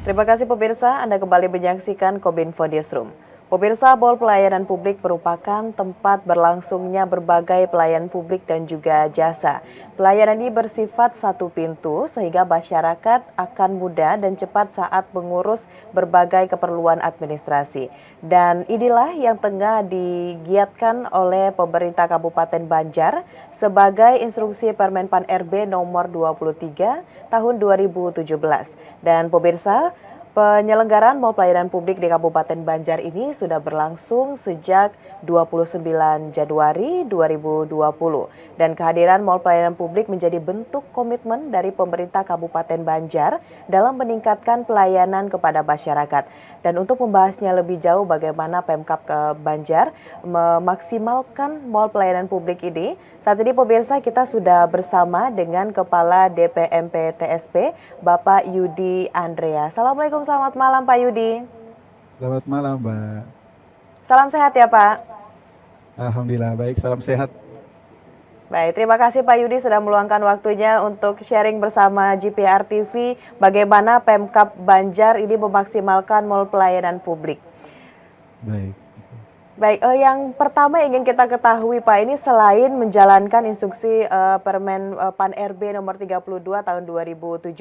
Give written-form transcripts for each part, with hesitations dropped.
Terima kasih pemirsa, Anda kembali menyaksikan Kominfo Newsroom. Pemirsa, Mall Pelayanan Publik merupakan tempat berlangsungnya berbagai pelayanan publik dan juga jasa. Pelayanan ini bersifat satu pintu sehingga masyarakat akan mudah dan cepat saat mengurus berbagai keperluan administrasi. Dan inilah yang tengah digiatkan oleh pemerintah Kabupaten Banjar sebagai instruksi Permenpan RB nomor 23 tahun 2017. Dan pemirsa, penyelenggaraan Mall Pelayanan Publik di Kabupaten Banjar ini sudah berlangsung sejak 29 Januari 2020 dan kehadiran Mall Pelayanan Publik menjadi bentuk komitmen dari pemerintah Kabupaten Banjar dalam meningkatkan pelayanan kepada masyarakat. Dan untuk membahasnya lebih jauh bagaimana Pemkab Banjar memaksimalkan Mall Pelayanan Publik ini, saat ini pemirsa kita sudah bersama dengan Kepala DPMP TSP, Bapak Yudi Andrea. Assalamualaikum, selamat malam Pak Yudi. Selamat malam, Mbak. Salam sehat ya Pak. Alhamdulillah baik, salam sehat. Baik, terima kasih Pak Yudi sudah meluangkan waktunya untuk sharing bersama GPR TV bagaimana Pemkab Banjar ini memaksimalkan Mall Pelayanan Publik. Baik. Baik, yang pertama ingin kita ketahui Pak, ini selain menjalankan instruksi Permen Pan RB nomor 32 tahun 2017,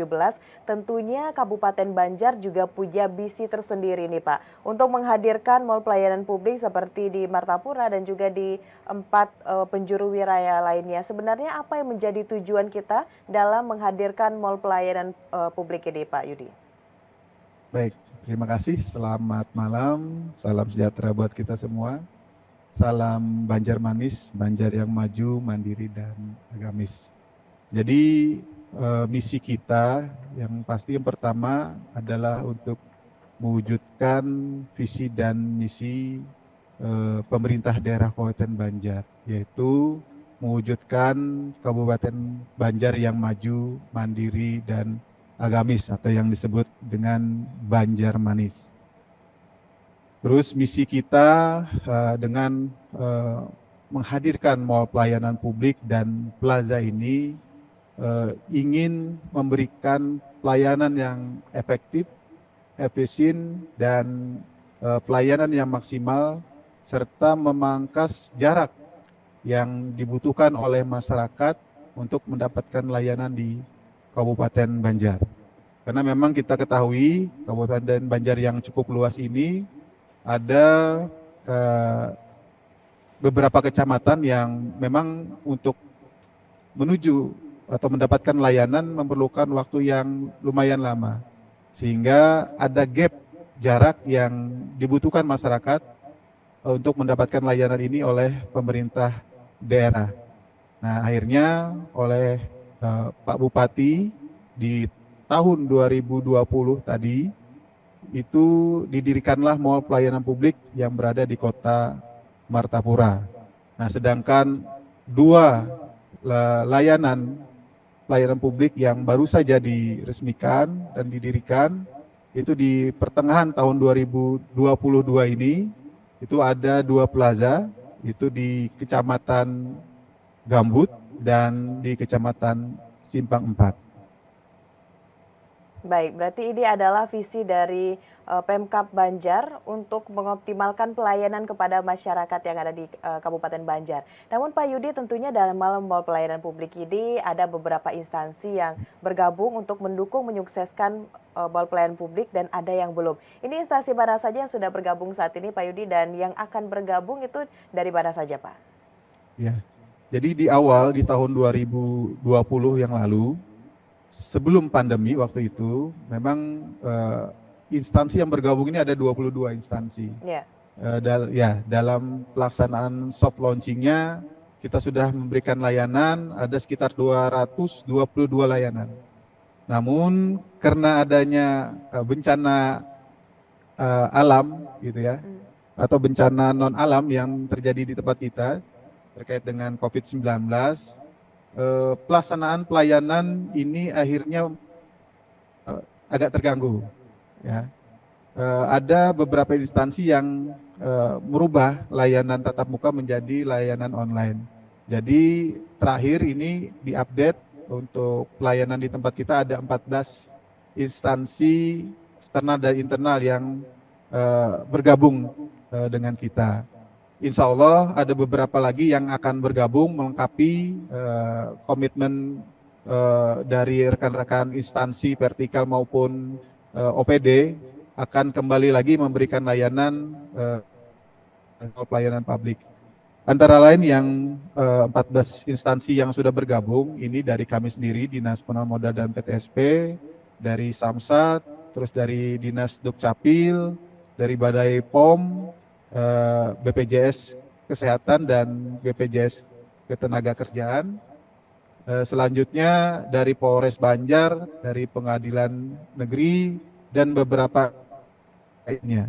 tentunya Kabupaten Banjar juga punya visi tersendiri nih Pak, untuk menghadirkan mall pelayanan publik seperti di Martapura dan juga di 4 penjuru wilayah lainnya. Sebenarnya apa yang menjadi tujuan kita dalam menghadirkan mall pelayanan publik ini Pak Yudi? Baik, terima kasih. Selamat malam, salam sejahtera buat kita semua. Salam Banjar manis, Banjar yang maju, mandiri, dan agamis. Jadi misi kita yang pasti yang pertama adalah untuk mewujudkan visi dan misi pemerintah daerah Kabupaten Banjar, yaitu mewujudkan Kabupaten Banjar yang maju, mandiri, dan agamis atau yang disebut dengan Banjar manis. Terus misi kita dengan menghadirkan mall pelayanan publik dan plaza ini ingin memberikan pelayanan yang efektif, efisien, dan pelayanan yang maksimal serta memangkas jarak yang dibutuhkan oleh masyarakat untuk mendapatkan layanan di Kabupaten Banjar. Karena memang kita ketahui Kabupaten Banjar yang cukup luas ini ada beberapa kecamatan yang memang untuk menuju atau mendapatkan layanan memerlukan waktu yang lumayan lama. Sehingga ada gap jarak yang dibutuhkan masyarakat untuk mendapatkan layanan ini oleh pemerintah daerah. Nah, akhirnya oleh Pak Bupati di tahun 2020 tadi itu didirikanlah mall pelayanan publik yang berada di kota Martapura. Nah, sedangkan 2 layanan pelayanan publik yang baru saja diresmikan dan didirikan itu di pertengahan tahun 2022 ini, itu ada 2 plaza, itu di Kecamatan Gambut dan di Kecamatan Simpang 4. Baik, berarti ini adalah visi dari Pemkab Banjar untuk mengoptimalkan pelayanan kepada masyarakat yang ada di Kabupaten Banjar. Namun Pak Yudi, tentunya dalam mall pelayanan publik ini ada beberapa instansi yang bergabung untuk mendukung menyukseskan mall pelayanan publik dan ada yang belum. Ini instansi mana saja yang sudah bergabung saat ini Pak Yudi dan yang akan bergabung itu dari mana saja Pak? Ya, jadi di awal di tahun 2020 yang lalu, sebelum pandemi waktu itu, memang instansi yang bergabung ini ada 22 instansi. Yeah. Dalam pelaksanaan soft launchingnya, kita sudah memberikan layanan, ada sekitar 222 layanan. Namun karena adanya bencana alam gitu ya, atau bencana non alam yang terjadi di tempat kita terkait dengan COVID-19, pelaksanaan pelayanan ini akhirnya agak terganggu. Ya, ada beberapa instansi yang merubah layanan tatap muka menjadi layanan online. Jadi terakhir ini diupdate untuk pelayanan di tempat kita ada 14 instansi eksternal dan internal yang bergabung dengan kita. Insya Allah ada beberapa lagi yang akan bergabung melengkapi komitmen dari rekan-rekan instansi vertikal maupun OPD akan kembali lagi memberikan layanan pelayanan publik. Antara lain yang 14 instansi yang sudah bergabung, ini dari kami sendiri, Dinas Penanaman Modal dan PTSP, dari Samsat, terus dari Dinas Dukcapil, dari Badai POM, BPJS Kesehatan, dan BPJS Ketenagakerjaan. Selanjutnya dari Polres Banjar, dari Pengadilan Negeri, dan beberapa lainnya.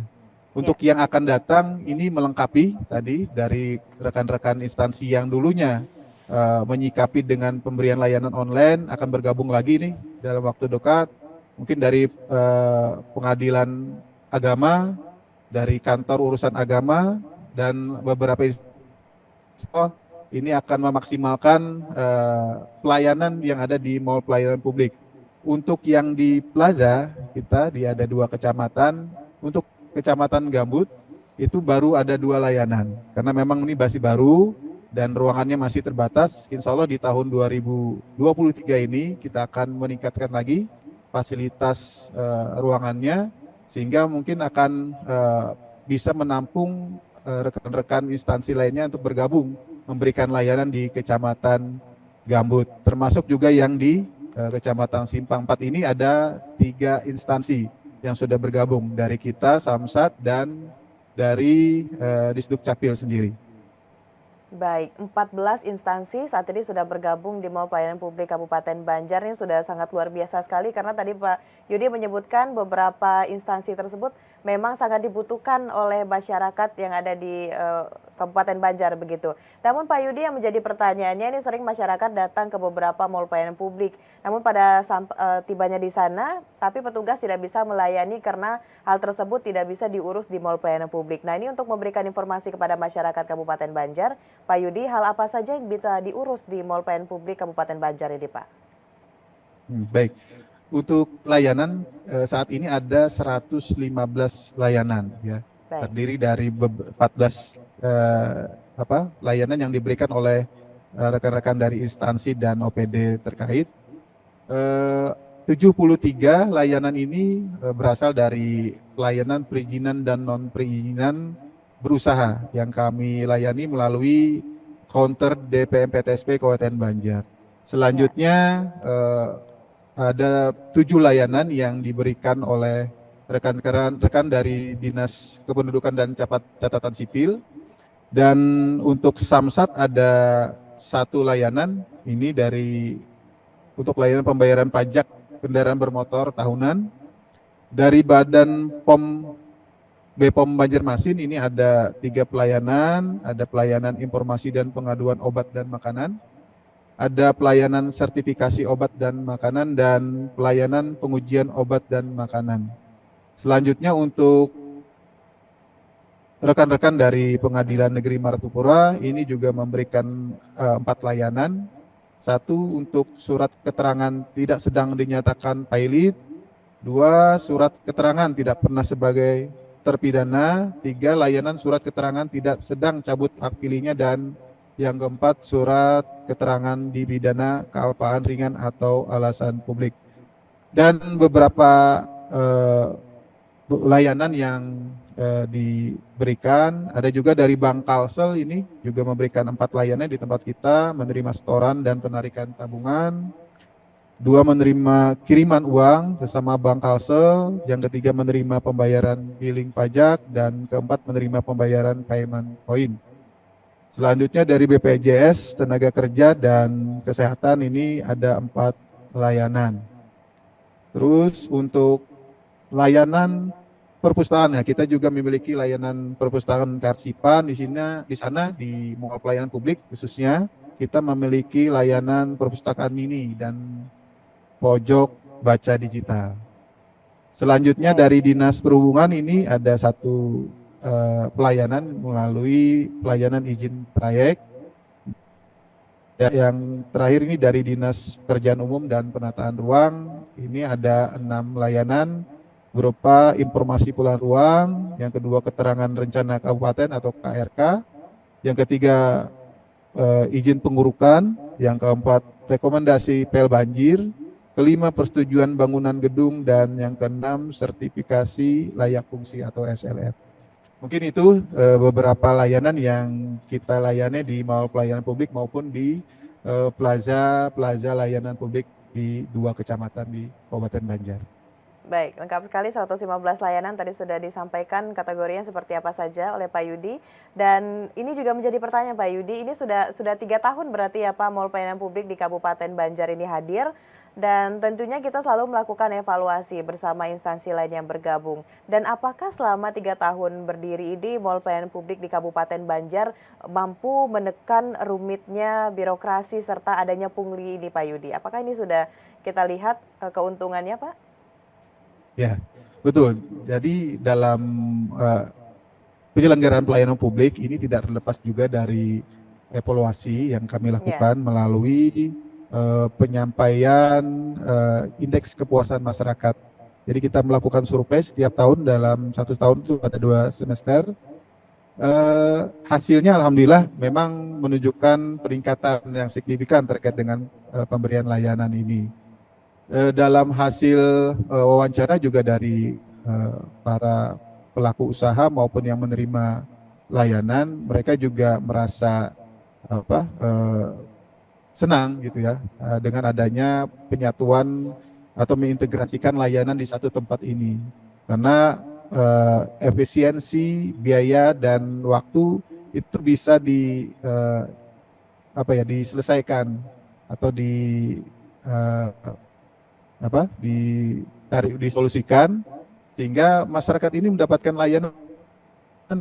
Untuk yang akan datang ini melengkapi tadi dari rekan-rekan instansi yang dulunya menyikapi dengan pemberian layanan online akan bergabung lagi nih dalam waktu dekat. Mungkin dari pengadilan agama, dari kantor urusan agama, dan beberapa instansi ini akan memaksimalkan pelayanan yang ada di mall pelayanan publik. Untuk yang di plaza kita ada 2 kecamatan. Untuk Kecamatan Gambut itu baru ada 2 layanan karena memang ini masih baru dan ruangannya masih terbatas. Insya Allah di tahun 2023 ini kita akan meningkatkan lagi fasilitas ruangannya sehingga mungkin akan bisa menampung rekan-rekan instansi lainnya untuk bergabung memberikan layanan di Kecamatan Gambut, termasuk juga yang di Kecamatan Simpang 4 ini ada 3 instansi yang sudah bergabung dari kita, Samsat, dan dari Disduk Capil sendiri. Baik, 14 instansi saat ini sudah bergabung di Mall Pelayanan Publik Kabupaten Banjar. Ini sudah sangat luar biasa sekali karena tadi Pak Yudi menyebutkan beberapa instansi tersebut memang sangat dibutuhkan oleh masyarakat yang ada di Kabupaten Banjar begitu. Namun Pak Yudi, yang menjadi pertanyaannya, ini sering masyarakat datang ke beberapa mall pelayanan publik. Namun pada tibanya di sana, tapi petugas tidak bisa melayani karena hal tersebut tidak bisa diurus di mall pelayanan publik. Nah, ini untuk memberikan informasi kepada masyarakat Kabupaten Banjar, Pak Yudi, hal apa saja yang bisa diurus di mall pelayanan publik Kabupaten Banjar ini, Pak? Baik. Untuk layanan saat ini ada 115 layanan ya. Baik. Terdiri dari 14 layanan yang diberikan oleh rekan-rekan dari instansi dan OPD terkait. 73 layanan ini berasal dari layanan perizinan dan non perizinan berusaha yang kami layani melalui counter DPM PTSP Kabupaten Banjar. Selanjutnya ada 7 layanan yang diberikan oleh rekan dari Dinas Kependudukan dan Catatan Sipil, dan untuk Samsat ada 1 layanan ini untuk layanan pembayaran pajak kendaraan bermotor tahunan. Dari Badan POM BPOM Banjarmasin ini ada 3 pelayanan, ada pelayanan informasi dan pengaduan obat dan makanan, ada pelayanan sertifikasi obat dan makanan, dan pelayanan pengujian obat dan makanan. Selanjutnya untuk rekan-rekan dari Pengadilan Negeri Martupura ini juga memberikan 4 layanan. 1 untuk surat keterangan tidak sedang dinyatakan pailit, 2 surat keterangan tidak pernah sebagai terpidana, 3 layanan surat keterangan tidak sedang cabut hak pilihnya, dan yang keempat surat keterangan dipidana kealpaan ringan atau alasan publik. Dan beberapa layanan yang diberikan ada juga dari Bank Kalsel, ini juga memberikan 4 layanan di tempat kita, menerima setoran dan penarikan tabungan, 2 menerima kiriman uang bersama Bank Kalsel, yang ketiga menerima pembayaran billing pajak, dan keempat menerima pembayaran payment point. Selanjutnya dari BPJS Tenaga Kerja dan Kesehatan ini ada 4 layanan. Terus untuk layanan perpustakaan, ya, kita juga memiliki layanan perpustakaan kearsipan di sana di Mall Pelayanan Publik khususnya kita memiliki layanan perpustakaan mini dan pojok baca digital. Selanjutnya dari Dinas Perhubungan ini ada 1 pelayanan melalui pelayanan izin trayek. Yang terakhir ini dari Dinas Pekerjaan Umum dan Penataan Ruang, ini ada 6 layanan berupa informasi pulang ruang, yang kedua keterangan rencana kabupaten atau KRK, yang ketiga izin pengurukan, yang keempat rekomendasi PL banjir, kelima persetujuan bangunan gedung, dan yang keenam sertifikasi layak fungsi atau SLF. Mungkin itu beberapa layanan yang kita layani di Mall Pelayanan Publik maupun di plaza layanan publik di 2 kecamatan di Kabupaten Banjar. Baik, lengkap sekali 115 layanan tadi sudah disampaikan kategorinya seperti apa saja oleh Pak Yudi. Dan ini juga menjadi pertanyaan Pak Yudi, ini sudah 3 tahun berarti ya Pak Mall Pelayanan Publik di Kabupaten Banjar ini hadir. Dan tentunya kita selalu melakukan evaluasi bersama instansi lain yang bergabung. Dan apakah selama 3 tahun berdiri ini Mall Pelayanan Publik di Kabupaten Banjar mampu menekan rumitnya birokrasi serta adanya pungli ini Pak Yudi? Apakah ini sudah kita lihat keuntungannya Pak? Ya, betul. Jadi dalam penyelenggaraan pelayanan publik ini tidak terlepas juga dari evaluasi yang kami Ya. lakukan melalui penyampaian indeks kepuasan masyarakat. Jadi kita melakukan survei setiap tahun dalam 1 tahun itu ada 2 semester. Hasilnya alhamdulillah memang menunjukkan peningkatan yang signifikan terkait dengan pemberian layanan ini. Dalam hasil wawancara juga dari para pelaku usaha maupun yang menerima layanan, mereka juga merasa senang gitu ya dengan adanya penyatuan atau mengintegrasikan layanan di satu tempat ini, karena efisiensi biaya dan waktu itu bisa diselesaikan atau disolusikan sehingga masyarakat ini mendapatkan layanan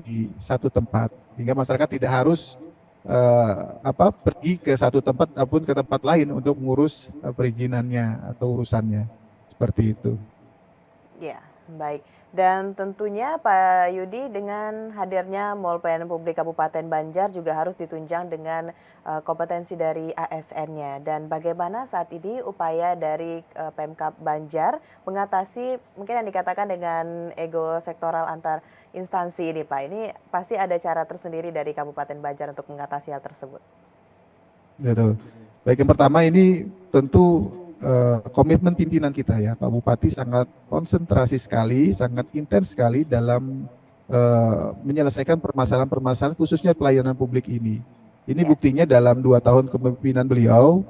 di satu tempat, sehingga masyarakat tidak harus pergi ke satu tempat ataupun ke tempat lain untuk mengurus perizinannya atau urusannya, seperti itu. Ya, baik. Dan tentunya Pak Yudi dengan hadirnya Mall Pelayanan Publik Kabupaten Banjar juga harus ditunjang dengan kompetensi dari ASN-nya. Dan bagaimana saat ini upaya dari Pemkab Banjar mengatasi mungkin yang dikatakan dengan ego sektoral antar instansi ini Pak. Ini pasti ada cara tersendiri dari Kabupaten Banjar untuk mengatasi hal tersebut. Gitu. Baik, yang pertama ini tentu komitmen pimpinan kita ya, Pak Bupati sangat konsentrasi sekali, sangat intens sekali dalam menyelesaikan permasalahan-permasalahan khususnya pelayanan publik ini. Ini buktinya dalam 2 tahun kepemimpinan beliau,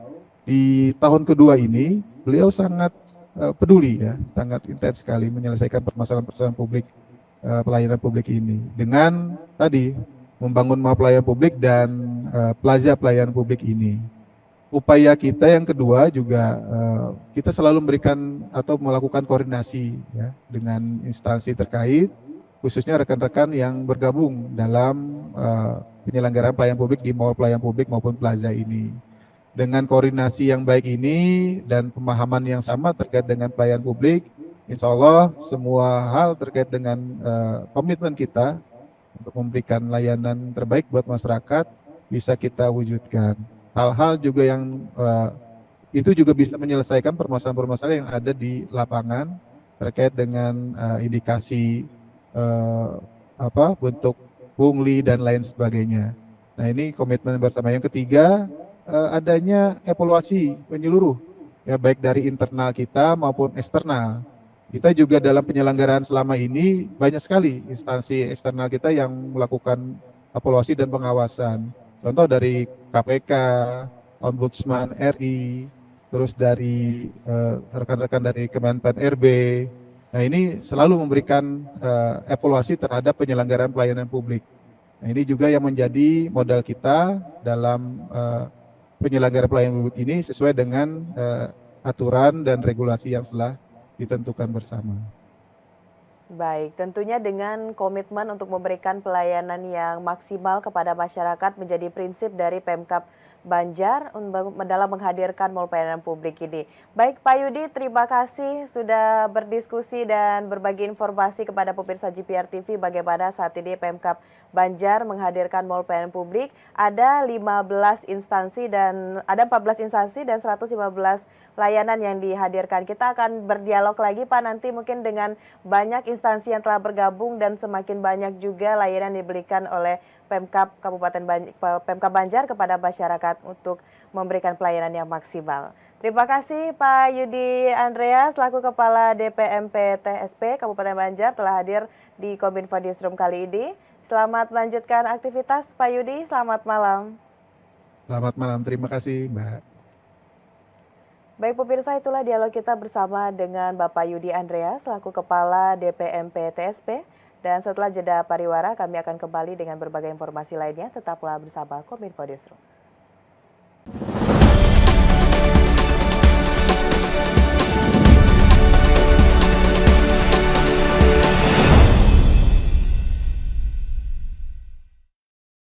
di tahun kedua ini beliau sangat peduli ya, sangat intens sekali menyelesaikan permasalahan-permasalahan publik, pelayanan publik ini dengan tadi membangun mall pelayanan publik dan plaza pelayanan publik ini. Upaya kita yang kedua juga kita selalu memberikan atau melakukan koordinasi ya dengan instansi terkait, khususnya rekan-rekan yang bergabung dalam penyelenggaraan pelayanan publik di mall pelayanan publik maupun plaza ini. Dengan koordinasi yang baik ini dan pemahaman yang sama terkait dengan pelayanan publik, insya Allah semua hal terkait dengan komitmen kita untuk memberikan layanan terbaik buat masyarakat bisa kita wujudkan. Hal-hal juga yang itu juga bisa menyelesaikan permasalahan-permasalahan yang ada di lapangan terkait dengan indikasi bentuk pungli dan lain sebagainya. Nah, ini komitmen bersama. Yang ketiga, adanya evaluasi menyeluruh ya, baik dari internal kita maupun eksternal. Kita juga dalam penyelenggaraan selama ini banyak sekali instansi eksternal kita yang melakukan evaluasi dan pengawasan. Contoh dari KPK, Ombudsman RI, terus dari rekan-rekan dari Kemenpan RB. Nah, ini selalu memberikan evaluasi terhadap penyelenggaraan pelayanan publik. Nah, ini juga yang menjadi modal kita dalam penyelenggaraan pelayanan publik ini sesuai dengan aturan dan regulasi yang telah ditentukan bersama. Baik, tentunya dengan komitmen untuk memberikan pelayanan yang maksimal kepada masyarakat menjadi prinsip dari Pemkab Banjar dalam menghadirkan Mall Pelayanan Publik ini. Baik Pak Yudi, terima kasih sudah berdiskusi dan berbagi informasi kepada pemirsa GPR TV bagaimana saat ini Pemkab Banjar menghadirkan Mall Pelayanan Publik. Ada 14 instansi dan 115 layanan yang dihadirkan. Kita akan berdialog lagi Pak nanti mungkin dengan banyak instansi yang telah bergabung dan semakin banyak juga layanan diberikan oleh Pemkab Pemkab Banjar kepada masyarakat untuk memberikan pelayanan yang maksimal. Terima kasih Pak Yudi Andreas selaku Kepala DPMP TSP Kabupaten Banjar telah hadir di Kominfo Newsroom kali ini. Selamat melanjutkan aktivitas Pak Yudi, selamat malam. Selamat malam, terima kasih Mbak. Baik pemirsa, itulah dialog kita bersama dengan Bapak Yudi Andreas selaku Kepala DPMP TSP. Dan setelah jeda pariwara kami akan kembali dengan berbagai informasi lainnya. Tetaplah bersama Kominfo Newsroom.